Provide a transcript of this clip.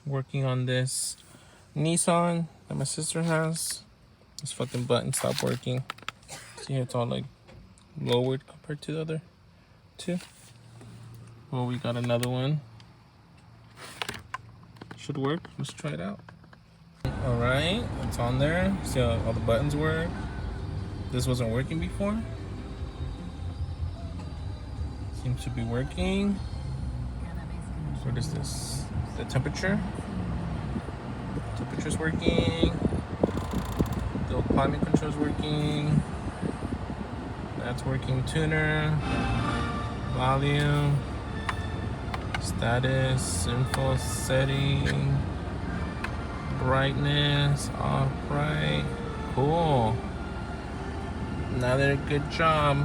working on this Nissan that my sister has. This fucking button stopped working. See, it's all like lowered compared to the other two. Well, we got another one. Should work. Let's try it out. All right, it's on there. See how all the buttons work. This wasn't working before. Seems to be working. What is this? The temperature. Temperature's working. The climate control's working. That's working. Tuner. Volume. Status. Info setting. Brightness. All right. Cool. Another good job.